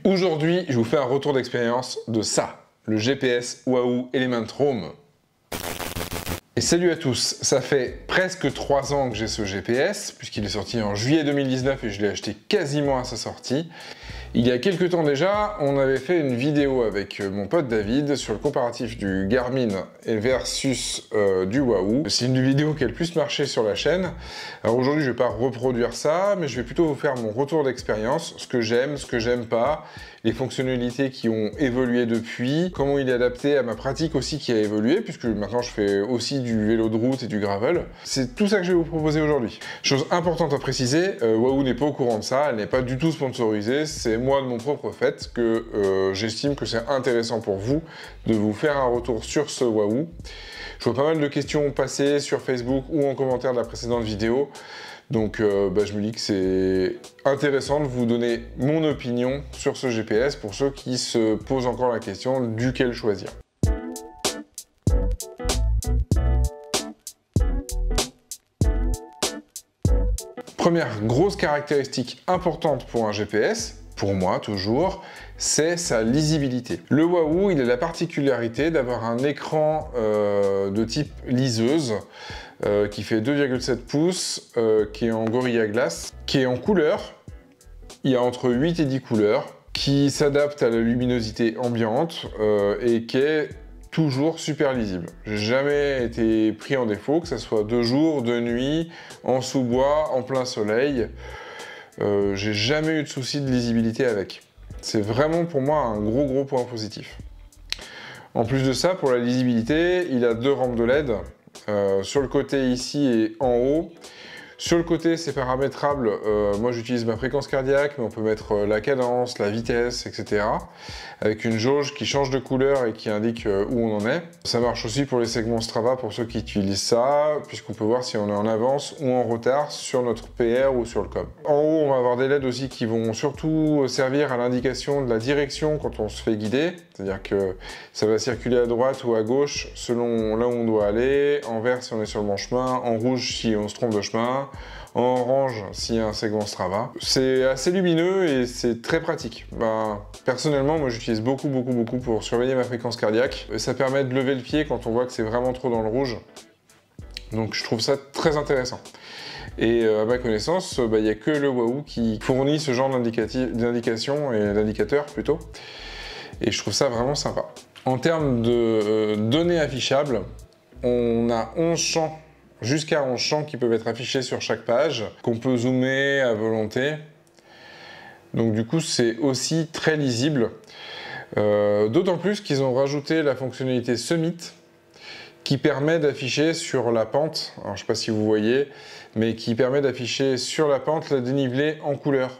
Aujourd'hui, je vous fais un retour d'expérience de ça, le GPS Wahoo Element Roam. Et salut à tous, ça fait presque 3 ans que j'ai ce GPS, puisqu'il est sorti en juillet 2019 et je l'ai acheté quasiment à sa sortie. Il y a quelques temps déjà, on avait fait une vidéo avec mon pote David sur le comparatif du Garmin versus du Wahoo. C'est une vidéo qui a le plus marché sur la chaîne. Alors aujourd'hui, je ne vais pas reproduire ça, mais je vais plutôt vous faire mon retour d'expérience, ce que j'aime pas, les fonctionnalités qui ont évolué depuis, comment il est adapté à ma pratique aussi qui a évolué, puisque maintenant je fais aussi du vélo de route et du gravel. C'est tout ça que je vais vous proposer aujourd'hui. Chose importante à préciser, Wahoo n'est pas au courant de ça, elle n'est pas du tout sponsorisée, c'est moi de mon propre fait que j'estime que c'est intéressant pour vous de vous faire un retour sur ce Wahoo. Je vois pas mal de questions passer sur Facebook ou en commentaire de la précédente vidéo. Donc je me dis que c'est intéressant de vous donner mon opinion sur ce GPS pour ceux qui se posent encore la question duquel choisir. Première grosse caractéristique importante pour un GPS, pour moi toujours, c'est sa lisibilité. Le Wahoo, il a la particularité d'avoir un écran de type liseuse qui fait 2,7 pouces, qui est en Gorilla Glass, qui est en couleur. Il y a entre 8 et 10 couleurs, qui s'adapte à la luminosité ambiante et qui est toujours super lisible. J'ai jamais été pris en défaut, que ce soit de jour, de nuit, en sous-bois, en plein soleil. J'ai jamais eu de souci de lisibilité avec. C'est vraiment pour moi un gros point positif. En plus de ça, pour la lisibilité, il a 2 rampes de LED, sur le côté ici et en haut. Sur le côté, c'est paramétrable. Moi, j'utilise ma fréquence cardiaque, mais on peut mettre la cadence, la vitesse, etc. Avec une jauge qui change de couleur et qui indique où on en est. Ça marche aussi pour les segments Strava, pour ceux qui utilisent ça, puisqu'on peut voir si on est en avance ou en retard sur notre PR ou sur le COM. En haut, on va avoir des LED aussi qui vont surtout servir à l'indication de la direction quand on se fait guider. C'est-à-dire que ça va circuler à droite ou à gauche selon là où on doit aller, en vert si on est sur le bon chemin, en rouge si on se trompe de chemin, en orange s'il y a un segment Strava. C'est assez lumineux et c'est très pratique. Personnellement, moi j'utilise beaucoup pour surveiller ma fréquence cardiaque. Ça permet de lever le pied quand on voit que c'est vraiment trop dans le rouge. Donc je trouve ça très intéressant. Et à ma connaissance, il n'y a que le Wahoo qui fournit ce genre d'indication et d'indicateurs plutôt. Et je trouve ça vraiment sympa. En termes de données affichables, on a 11 champs, jusqu'à 11 champs qui peuvent être affichés sur chaque page, qu'on peut zoomer à volonté. Donc du coup, c'est aussi très lisible. D'autant plus qu'ils ont rajouté la fonctionnalité Summit, qui permet d'afficher sur la pente, alors je ne sais pas si vous voyez, mais qui permet d'afficher sur la pente la dénivelée en couleur.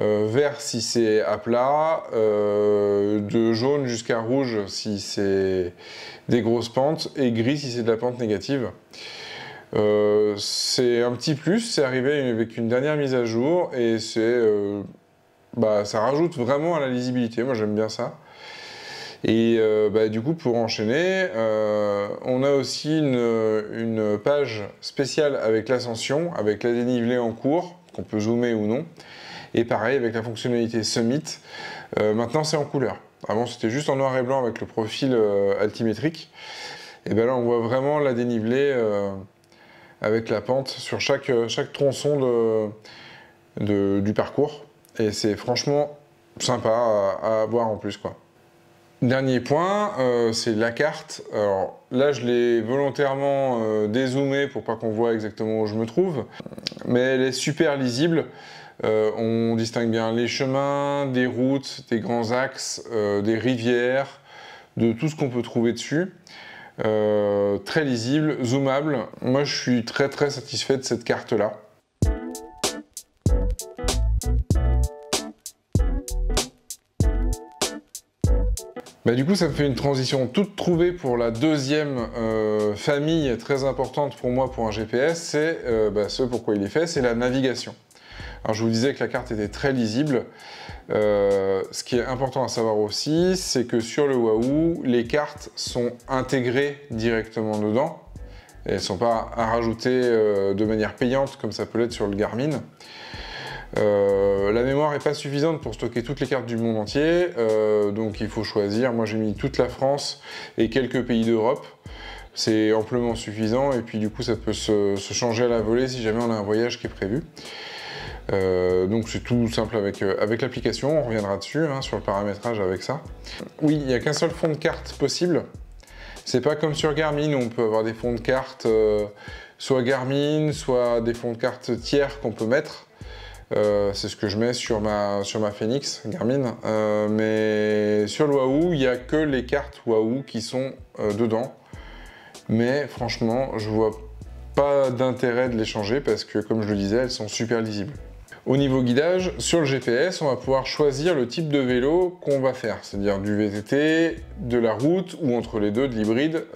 Vert si c'est à plat, de jaune jusqu'à rouge si c'est des grosses pentes, et gris si c'est de la pente négative. C'est un petit plus, c'est arrivé avec une dernière mise à jour, et ça rajoute vraiment à la lisibilité, moi j'aime bien ça. Et du coup, pour enchaîner, on a aussi une page spéciale avec l'ascension, avec la dénivelée en cours, qu'on peut zoomer ou non. Et pareil, avec la fonctionnalité Summit, maintenant c'est en couleur. Avant, c'était juste en noir et blanc avec le profil altimétrique. Et bien là, on voit vraiment la dénivelée avec la pente sur chaque tronçon du parcours. Et c'est franchement sympa à voir en plus, quoi. Dernier point, c'est la carte. Alors là, je l'ai volontairement dézoomée pour pas qu'on voit exactement où je me trouve, mais elle est super lisible. On distingue bien les chemins, des routes, des grands axes, des rivières, de tout ce qu'on peut trouver dessus. Très lisible, zoomable. Moi, je suis très satisfait de cette carte-là. Du coup, ça me fait une transition toute trouvée pour la deuxième famille très importante pour moi pour un GPS, c'est ce pourquoi il est fait, c'est la navigation. Alors je vous disais que la carte était très lisible. Ce qui est important à savoir aussi, c'est que sur le Wahoo, les cartes sont intégrées directement dedans. Elles ne sont pas à rajouter de manière payante comme ça peut l'être sur le Garmin. La mémoire n'est pas suffisante pour stocker toutes les cartes du monde entier, donc il faut choisir. Moi j'ai mis toute la France et quelques pays d'Europe. C'est amplement suffisant et puis du coup ça peut se changer à la volée si jamais on a un voyage qui est prévu. Donc c'est tout simple avec l'application, on reviendra dessus, hein, sur le paramétrage avec ça. Oui, il n'y a qu'un seul fond de carte possible. C'est pas comme sur Garmin où on peut avoir des fonds de carte, soit Garmin, soit des fonds de carte tiers qu'on peut mettre. C'est ce que je mets sur ma Phoenix Garmin. Mais sur le Wahoo, il n'y a que les cartes Wahoo qui sont dedans. Mais franchement, je vois pas d'intérêt de les changer parce que, comme je le disais, elles sont super lisibles. Au niveau guidage, sur le GPS, on va pouvoir choisir le type de vélo qu'on va faire, c'est-à-dire du VTT, de la route ou entre les deux de l'hybride,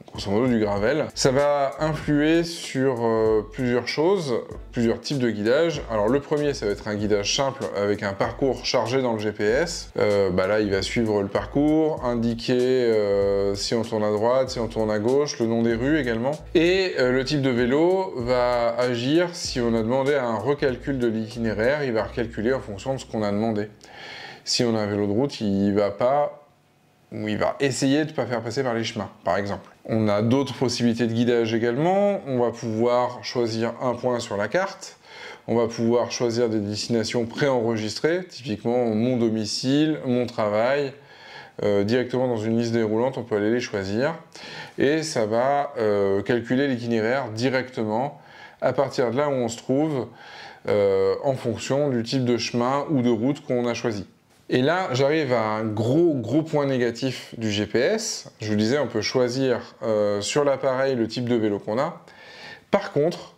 grosso modo du gravel. Ça va influer sur plusieurs choses, plusieurs types de guidage. Alors le premier, ça va être un guidage simple avec un parcours chargé dans le GPS. Là, il va suivre le parcours, indiquer si on tourne à droite, si on tourne à gauche, le nom des rues également. Et le type de vélo va agir si on a demandé un recalcul de l'itinéraire, il va recalculer en fonction de ce qu'on a demandé. Si on a un vélo de route, il va essayer de ne pas faire passer par les chemins, par exemple. On a d'autres possibilités de guidage également. On va pouvoir choisir un point sur la carte. On va pouvoir choisir des destinations préenregistrées, typiquement mon domicile, mon travail. Directement dans une liste déroulante, on peut aller les choisir. Et ça va calculer l'itinéraire directement à partir de là où on se trouve, en fonction du type de chemin ou de route qu'on a choisi. Et là, j'arrive à un gros point négatif du GPS. Je vous disais, on peut choisir sur l'appareil le type de vélo qu'on a. Par contre,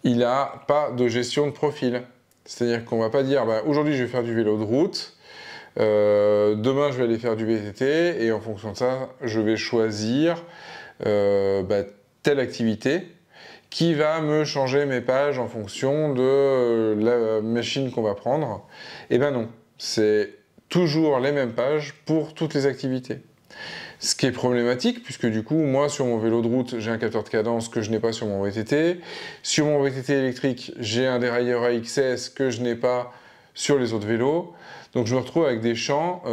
il n'a pas de gestion de profil. C'est-à-dire qu'on ne va pas dire, aujourd'hui je vais faire du vélo de route, demain je vais aller faire du VTT, et en fonction de ça, je vais choisir telle activité qui va me changer mes pages en fonction de la machine qu'on va prendre. Et ben non. C'est toujours les mêmes pages pour toutes les activités. Ce qui est problématique, puisque du coup, moi, sur mon vélo de route, j'ai un capteur de cadence que je n'ai pas sur mon VTT. Sur mon VTT électrique, j'ai un dérailleur AXS que je n'ai pas sur les autres vélos. Donc je me retrouve avec des champs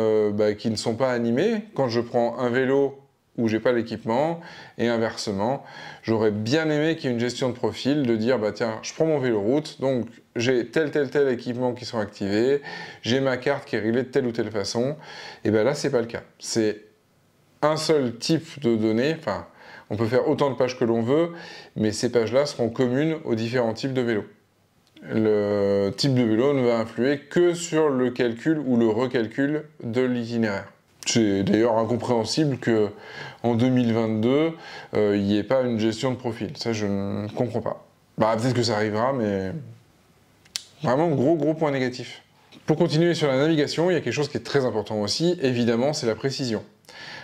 qui ne sont pas animés. Quand je prends un vélo où j'ai pas l'équipement, et inversement, j'aurais bien aimé qu'il y ait une gestion de profil, de dire, tiens, je prends mon vélo route, donc j'ai tel équipement qui sont activés, j'ai ma carte qui est réglée de telle ou telle façon, et là, c'est pas le cas. C'est un seul type de données, enfin, on peut faire autant de pages que l'on veut, mais ces pages-là seront communes aux différents types de vélos. Le type de vélo ne va influer que sur le calcul ou le recalcul de l'itinéraire. C'est d'ailleurs incompréhensible qu'en 2022, il n'y ait pas une gestion de profil. Ça, je ne comprends pas. Peut-être que ça arrivera, mais vraiment gros point négatif. Pour continuer sur la navigation, il y a quelque chose qui est très important aussi, évidemment, c'est la précision.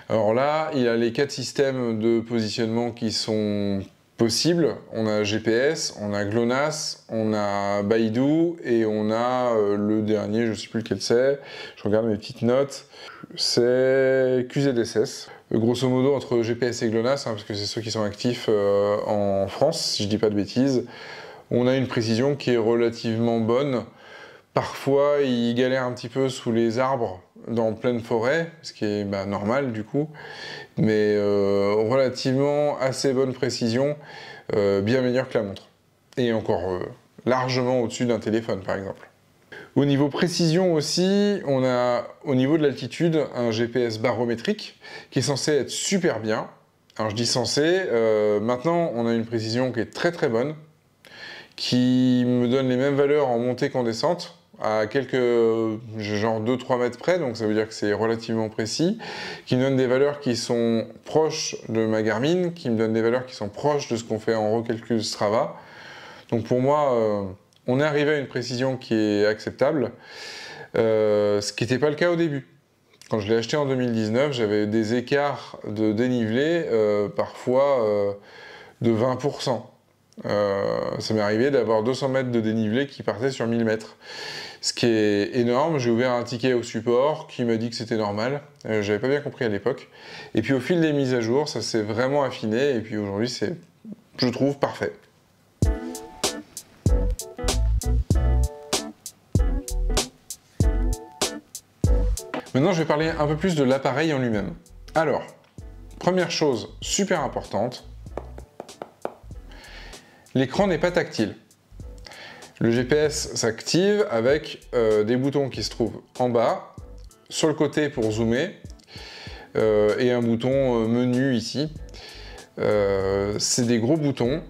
Alors là, il y a les 4 systèmes de positionnement qui sont possibles. On a GPS, on a GLONASS, on a Baidu et on a le dernier, je ne sais plus lequel c'est, je regarde mes petites notes, c'est QZSS. Grosso modo entre GPS et GLONASS, parce que c'est ceux qui sont actifs en France, si je ne dis pas de bêtises, on a une précision qui est relativement bonne. Parfois, il galère un petit peu sous les arbres dans pleine forêt, ce qui est normal du coup, mais relativement assez bonne précision, bien meilleure que la montre. Et encore largement au-dessus d'un téléphone par exemple. Au niveau précision aussi, on a au niveau de l'altitude un GPS barométrique qui est censé être super bien. Alors je dis censé, maintenant on a une précision qui est très bonne, qui me donne les mêmes valeurs en montée qu'en descente, à quelques, genre 2-3 mètres près, donc ça veut dire que c'est relativement précis, qui me donne des valeurs qui sont proches de ma Garmin, qui me donne des valeurs qui sont proches de ce qu'on fait en recalcul Strava. Donc pour moi, on est arrivé à une précision qui est acceptable, ce qui n'était pas le cas au début. Quand je l'ai acheté en 2019, j'avais des écarts de dénivelé, parfois de 20%. Ça m'est arrivé d'avoir 200 mètres de dénivelé qui partaient sur 1000 mètres. Ce qui est énorme. J'ai ouvert un ticket au support qui m'a dit que c'était normal. J'avais pas bien compris à l'époque. Et puis au fil des mises à jour, ça s'est vraiment affiné. Et puis aujourd'hui, c'est, je trouve, parfait. Maintenant, je vais parler un peu plus de l'appareil en lui-même. Alors, première chose super importante, l'écran n'est pas tactile. Le GPS s'active avec des boutons qui se trouvent en bas, sur le côté pour zoomer, et un bouton menu ici. C'est des gros boutons.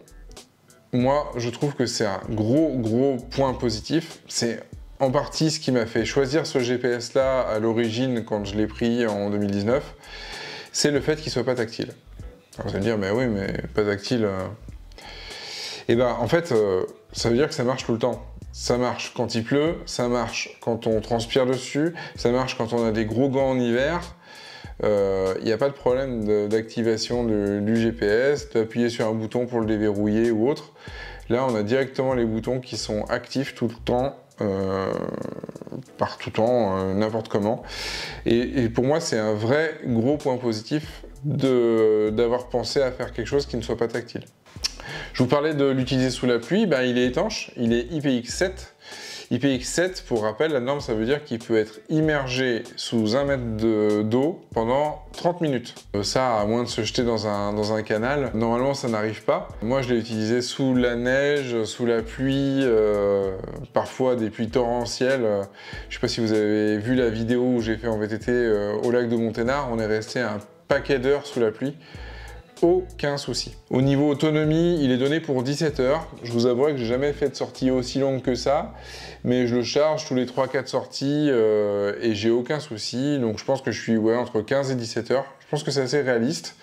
Moi, je trouve que c'est un gros point positif. C'est en partie ce qui m'a fait choisir ce GPS-là à l'origine quand je l'ai pris en 2019. C'est le fait qu'il soit pas tactile. Alors, vous allez me dire, mais oui, mais pas tactile. Et ben, en fait, ça veut dire que ça marche tout le temps. Ça marche quand il pleut, ça marche quand on transpire dessus, ça marche quand on a des gros gants en hiver. Il n'y a pas de problème d'activation du GPS, d'appuyer sur un bouton pour le déverrouiller ou autre. Là, on a directement les boutons qui sont actifs tout le temps, par tout temps, n'importe comment. Et pour moi, c'est un vrai gros point positif d'avoir pensé à faire quelque chose qui ne soit pas tactile. Je vous parlais de l'utiliser sous la pluie, ben, il est étanche, il est IPX7. IPX7, pour rappel, la norme, ça veut dire qu'il peut être immergé sous 1 mètre d'eau pendant 30 minutes. Ça, à moins de se jeter dans un canal, normalement, ça n'arrive pas. Moi, je l'ai utilisé sous la neige, sous la pluie, parfois des pluies torrentielles. Je ne sais pas si vous avez vu la vidéo où j'ai fait en VTT au lac de Monténard. On est resté un paquet d'heures sous la pluie. Aucun souci. Au niveau autonomie, il est donné pour 17 heures. Je vous avouerai que j'ai jamais fait de sortie aussi longue que ça, mais je le charge tous les 3-4 sorties et j'ai aucun souci. Donc je pense que je suis entre 15 et 17 heures. Je pense que c'est assez réaliste.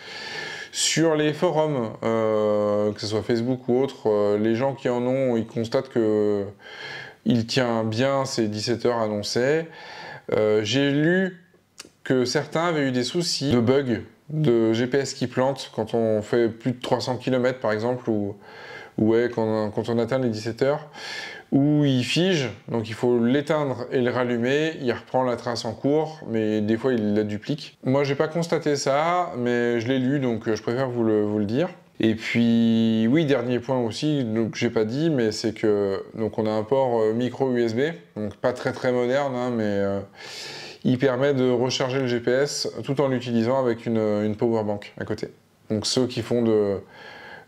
Sur les forums, que ce soit Facebook ou autre, les gens qui en ont, ils constatent que il tient bien ces 17 heures annoncées. J'ai lu que certains avaient eu des soucis de bugs de GPS qui plante quand on fait plus de 300 km par exemple, ou ouais, quand on atteint les 17 heures, où il fige, donc il faut l'éteindre et le rallumer, il reprend la trace en cours, mais des fois il la duplique. Moi j'ai pas constaté ça, mais je l'ai lu, donc je préfère vous le dire. Et puis oui, dernier point aussi, donc j'ai pas dit, mais c'est que donc on a un port micro USB, donc pas très moderne, hein, mais il permet de recharger le GPS tout en l'utilisant avec une powerbank à côté. Donc ceux qui font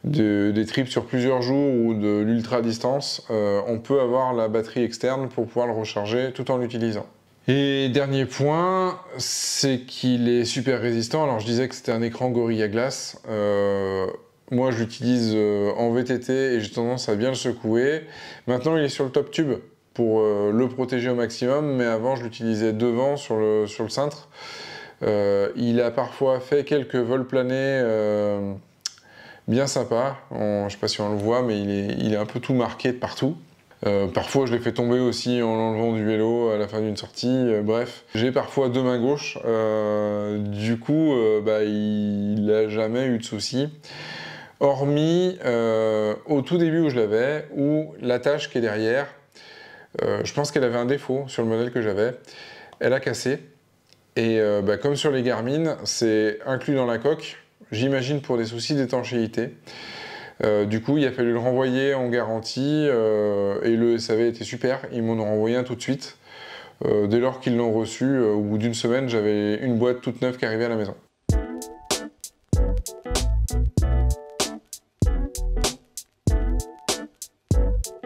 des trips sur plusieurs jours ou de l'ultra distance, on peut avoir la batterie externe pour pouvoir le recharger tout en l'utilisant. Et dernier point, c'est qu'il est super résistant. Alors je disais que c'était un écran Gorilla Glass. Moi je l'utilise en VTT et j'ai tendance à bien le secouer. Maintenant il est sur le top tube pour le protéger au maximum, mais avant je l'utilisais devant sur le cintre. Il a parfois fait quelques vols planés bien sympas. Je ne sais pas si on le voit, mais il est un peu tout marqué de partout. Parfois je l'ai fait tomber aussi en l'enlevant du vélo à la fin d'une sortie, bref. J'ai parfois deux mains gauches, du coup il n'a jamais eu de soucis. Hormis au tout début où je l'avais, où l'attache qui est derrière, je pense qu'elle avait un défaut sur le modèle que j'avais. Elle a cassé. Et comme sur les Garmin, c'est inclus dans la coque, j'imagine pour des soucis d'étanchéité. Du coup, il a fallu le renvoyer en garantie et le SAV était super. Ils m'en ont renvoyé un tout de suite. Dès lors qu'ils l'ont reçu, au bout d'une semaine, j'avais une boîte toute neuve qui arrivait à la maison.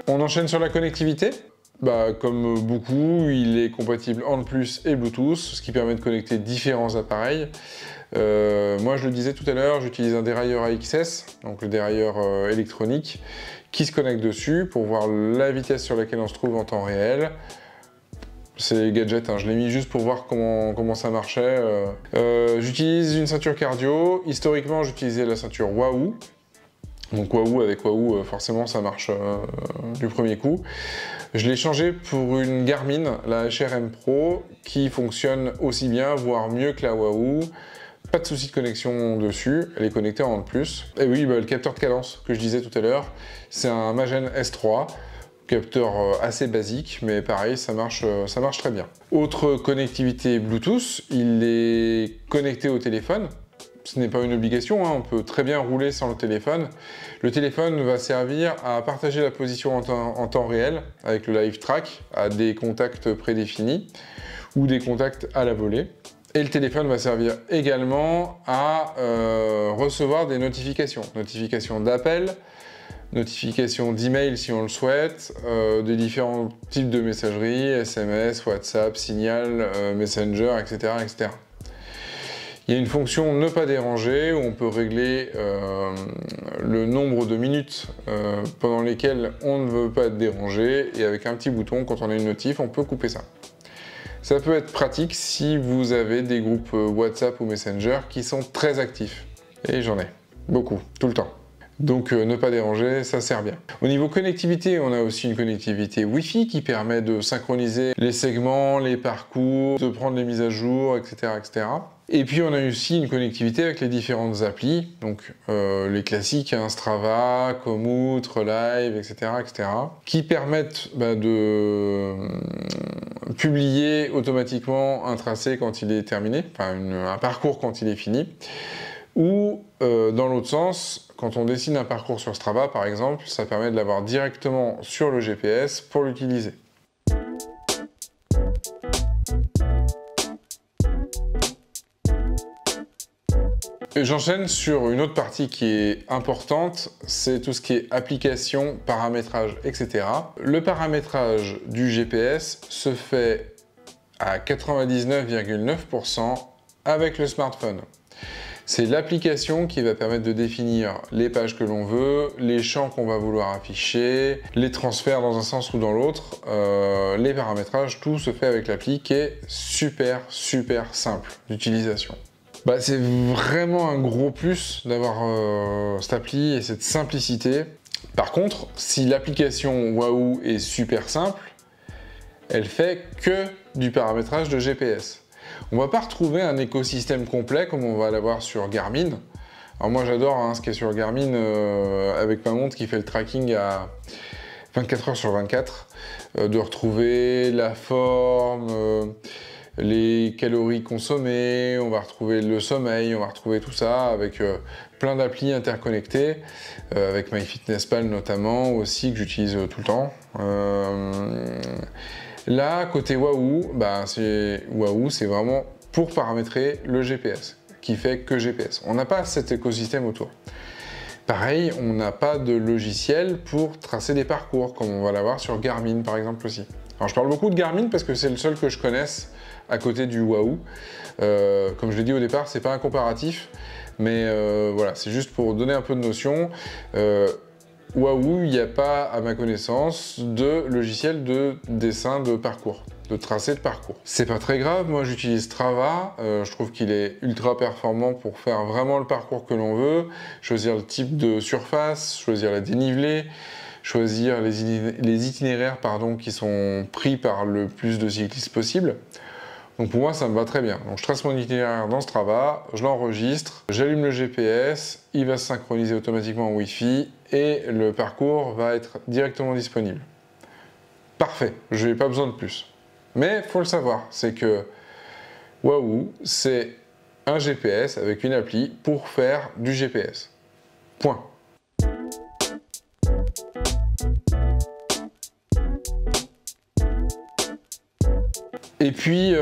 On enchaîne sur la connectivité. Comme beaucoup, il est compatible ONE+ et Bluetooth, ce qui permet de connecter différents appareils. Moi, je le disais tout à l'heure, j'utilise un dérailleur AXS, donc le dérailleur électronique, qui se connecte dessus pour voir la vitesse sur laquelle on se trouve en temps réel. C'est gadget, hein, je l'ai mis juste pour voir comment ça marchait. J'utilise une ceinture cardio. Historiquement, j'utilisais la ceinture Wahoo. Donc Wahoo, avec Wahoo, forcément ça marche du premier coup. Je l'ai changé pour une Garmin, la HRM Pro, qui fonctionne aussi bien, voire mieux que la Wahoo. Pas de souci de connexion dessus, elle est connectée en ONE+. Et oui, le capteur de cadence que je disais tout à l'heure, c'est un Magen S3, capteur assez basique, mais pareil, ça marche très bien. Autre connectivité Bluetooth, il est connecté au téléphone. Ce n'est pas une obligation, hein, on peut très bien rouler sans le téléphone. Le téléphone va servir à partager la position en temps réel avec le Live Track à des contacts prédéfinis ou des contacts à la volée. Et le téléphone va servir également à recevoir des notifications. Notifications d'appels, notifications d'email si on le souhaite, des différents types de messagerie, SMS, WhatsApp, Signal, Messenger, etc., etc. Il y a une fonction ne pas déranger où on peut régler le nombre de minutes pendant lesquelles on ne veut pas être dérangé, et avec un petit bouton, quand on a une notif, on peut couper ça. Ça peut être pratique si vous avez des groupes WhatsApp ou Messenger qui sont très actifs. Et j'en ai beaucoup, tout le temps. Donc ne pas déranger, ça sert bien. Au niveau connectivité, on a aussi une connectivité Wi-Fi qui permet de synchroniser les segments, les parcours, de prendre les mises à jour, etc., etc. Et puis on a aussi une connectivité avec les différentes applis, donc les classiques, hein, Strava, Komoot, Relive, etc., etc., qui permettent de publier automatiquement un tracé quand il est terminé, enfin un parcours quand il est fini, ou dans l'autre sens, quand on dessine un parcours sur Strava par exemple, ça permet de l'avoir directement sur le GPS pour l'utiliser. J'enchaîne sur une autre partie qui est importante, c'est tout ce qui est application, paramétrage, etc. Le paramétrage du GPS se fait à 99,9% avec le smartphone. C'est l'application qui va permettre de définir les pages que l'on veut, les champs qu'on va vouloir afficher, les transferts dans un sens ou dans l'autre, les paramétrages, tout se fait avec l'appli qui est super simple d'utilisation. C'est vraiment un gros plus d'avoir cette appli et cette simplicité. Par contre, si l'application Wahoo est super simple, elle fait que du paramétrage de GPS. On ne va pas retrouver un écosystème complet comme on va l'avoir sur Garmin. Alors moi j'adore ce qu'il y a sur Garmin avec ma montre qui fait le tracking à 24 heures sur 24, de retrouver la forme, les calories consommées, on va retrouver le sommeil, on va retrouver tout ça avec plein d'applis interconnectées, avec MyFitnessPal notamment aussi que j'utilise tout le temps. Là, côté Wahoo, Wahoo c'est vraiment pour paramétrer le GPS, qui fait que GPS. On n'a pas cet écosystème autour. Pareil, on n'a pas de logiciel pour tracer des parcours, comme on va l'avoir sur Garmin par exemple aussi. Alors je parle beaucoup de Garmin parce que c'est le seul que je connaisse à côté du Wahoo. Comme je l'ai dit au départ, c'est pas un comparatif, mais voilà, c'est juste pour donner un peu de notion. Wahoo, il n'y a pas, à ma connaissance, de logiciel de dessin de parcours, de tracé de parcours. C'est pas très grave, moi j'utilise Strava, je trouve qu'il est ultra performant pour faire vraiment le parcours que l'on veut, choisir le type de surface, choisir la dénivelée, choisir les itinéraires qui sont pris par le plus de cyclistes possible. Donc pour moi ça me va très bien. Donc je trace mon itinéraire dans Strava, je l'enregistre, j'allume le GPS, il va se synchroniser automatiquement en Wi-Fi et le parcours va être directement disponible. Parfait, je n'ai pas besoin de plus. Mais il faut le savoir, c'est que Wahoo, c'est un GPS avec une appli pour faire du GPS. Point. Et puis,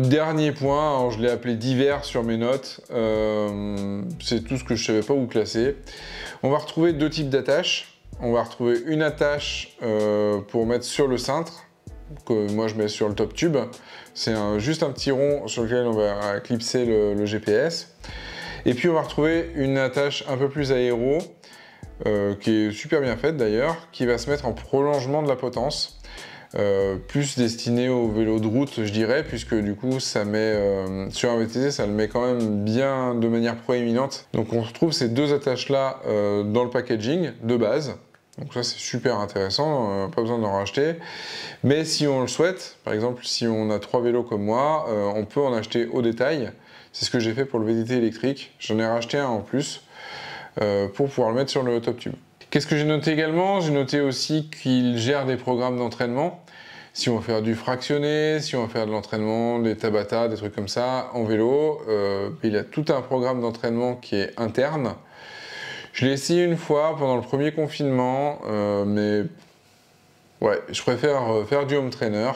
dernier point, alors je l'ai appelé divers sur mes notes, c'est tout ce que je ne savais pas où classer. On va retrouver deux types d'attaches. On va retrouver une attache pour mettre sur le cintre, que moi je mets sur le top tube. C'est juste un petit rond sur lequel on va clipser le GPS. Et puis on va retrouver une attache un peu plus aéro, qui est super bien faite d'ailleurs, qui va se mettre en prolongement de la potence. Plus destiné au vélo de route je dirais, puisque du coup ça met sur un VTT ça le met quand même bien de manière proéminente. Donc on retrouve ces deux attaches là dans le packaging de base, donc ça c'est super intéressant, pas besoin d'en racheter. Mais si on le souhaite, par exemple si on a 3 vélos comme moi, on peut en acheter au détail. C'est ce que j'ai fait pour le VTT électrique, j'en ai racheté un en plus pour pouvoir le mettre sur le top tube. Qu'est-ce que j'ai noté également? J'ai noté aussi qu'il gère des programmes d'entraînement. Si on veut faire du fractionné, si on veut faire de l'entraînement, des Tabata, des trucs comme ça, en vélo, il a tout un programme d'entraînement qui est interne. Je l'ai essayé une fois pendant le premier confinement, mais ouais, je préfère faire du home trainer.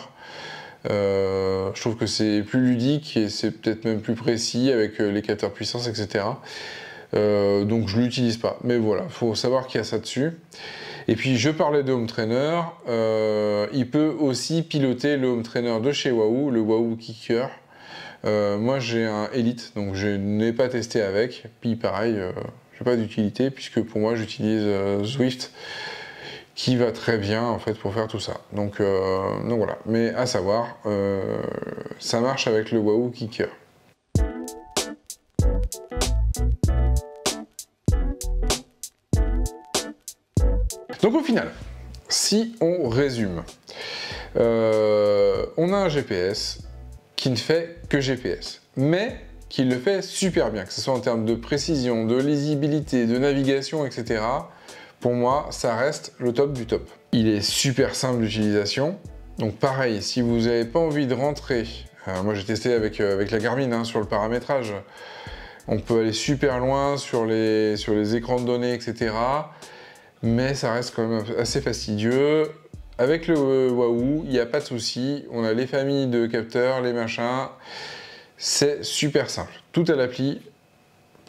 Je trouve que c'est plus ludique et c'est peut-être même plus précis avec les capteurs puissance, etc. Donc je l'utilise pas. Mais voilà, faut savoir qu'il y a ça dessus. Et puis je parlais de Home Trainer, il peut aussi piloter le Home Trainer de chez Wahoo, le Wahoo Kicker. Moi j'ai un Elite, donc je n'ai pas testé avec. Puis pareil, j'ai pas d'utilité puisque pour moi j'utilise Zwift, qui va très bien en fait pour faire tout ça. Donc voilà. Mais à savoir, ça marche avec le Wahoo Kicker. Donc au final, si on résume, on a un GPS qui ne fait que GPS, mais qui le fait super bien, que ce soit en termes de précision, de lisibilité, de navigation, etc. Pour moi, ça reste le top du top. Il est super simple d'utilisation. Donc pareil, si vous n'avez pas envie de rentrer, moi j'ai testé avec la Garmin hein, sur le paramétrage, on peut aller super loin sur les écrans de données, etc. Mais ça reste quand même assez fastidieux. Avec le Wahoo, il n'y a pas de souci. On a les familles de capteurs, les machins. C'est super simple. Tout à l'appli,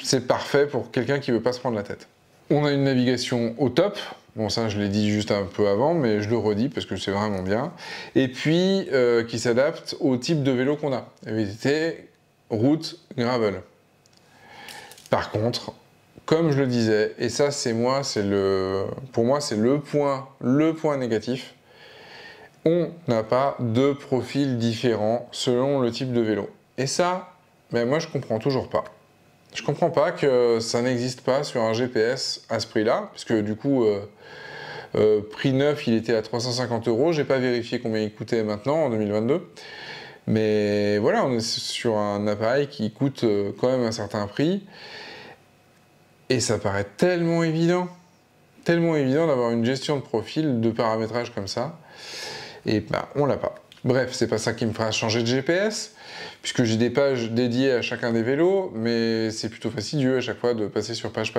c'est parfait pour quelqu'un qui ne veut pas se prendre la tête. On a une navigation au top. Bon, ça, je l'ai dit juste un peu avant, mais je le redis parce que c'est vraiment bien. Et puis, qui s'adapte au type de vélo qu'on a. VTT, route, gravel. Par contre, comme je le disais, et ça, pour moi, c'est le point négatif, on n'a pas de profil différent selon le type de vélo. Et ça, ben moi, je comprends toujours pas. Je comprends pas que ça n'existe pas sur un GPS à ce prix-là, puisque du coup, prix neuf, il était à 350 €. J'ai pas vérifié combien il coûtait maintenant, en 2022. Mais voilà, on est sur un appareil qui coûte quand même un certain prix. Et ça paraît tellement évident d'avoir une gestion de profil, de paramétrage comme ça. Et ben, on l'a pas. Bref, c'est pas ça qui me fera changer de GPS, puisque j'ai des pages dédiées à chacun des vélos, mais c'est plutôt fastidieux à chaque fois de passer sur page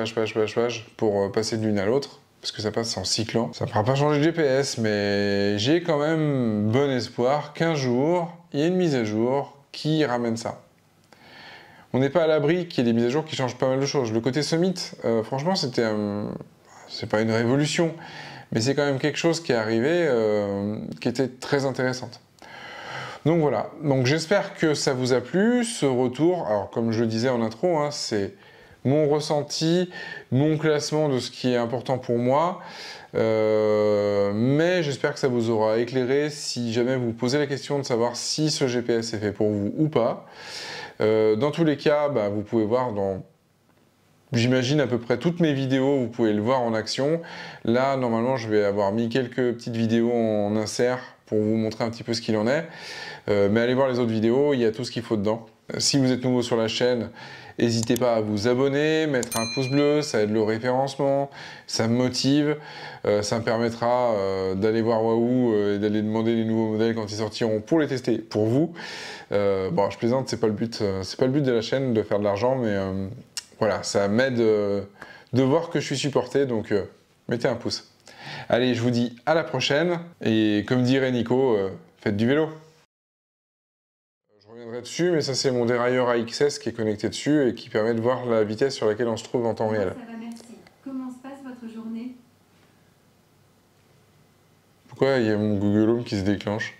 pour passer de l'une à l'autre, parce que ça passe en cyclant. Ça ne fera pas changer de GPS, mais j'ai quand même bon espoir qu'un jour, il y ait une mise à jour qui ramène ça. On n'est pas à l'abri qu'il y ait des mises à jour qui changent pas mal de choses. Le côté Summit, franchement, c'est pas une révolution, mais c'est quand même quelque chose qui est arrivé, qui était très intéressante. Donc voilà, donc j'espère que ça vous a plu, ce retour. Alors comme je le disais en intro, hein, c'est mon ressenti, mon classement de ce qui est important pour moi, mais j'espère que ça vous aura éclairé si jamais vous vous posez la question de savoir si ce GPS est fait pour vous ou pas. Dans tous les cas, bah, vous pouvez voir dans, j'imagine, à peu près toutes mes vidéos, vous pouvez le voir en action. Là, normalement, je vais avoir mis quelques petites vidéos en insert pour vous montrer un petit peu ce qu'il en est. Mais allez voir les autres vidéos, il y a tout ce qu'il faut dedans. Si vous êtes nouveau sur la chaîne, n'hésitez pas à vous abonner, mettre un pouce bleu, ça aide le référencement, ça me motive, ça me permettra d'aller voir Wahoo et d'aller demander les nouveaux modèles quand ils sortiront pour les tester pour vous. Bon, je plaisante, c'est pas le but de la chaîne de faire de l'argent, mais voilà, ça m'aide de voir que je suis supporté, donc mettez un pouce. Allez, je vous dis à la prochaine, et comme dirait Nico, faites du vélo. Je reviendrai dessus, mais ça c'est mon dérailleur AXS qui est connecté dessus et qui permet de voir la vitesse sur laquelle on se trouve en temps réel. Ça va, merci. Comment se passe votre journée? Pourquoi il y a mon Google Home qui se déclenche?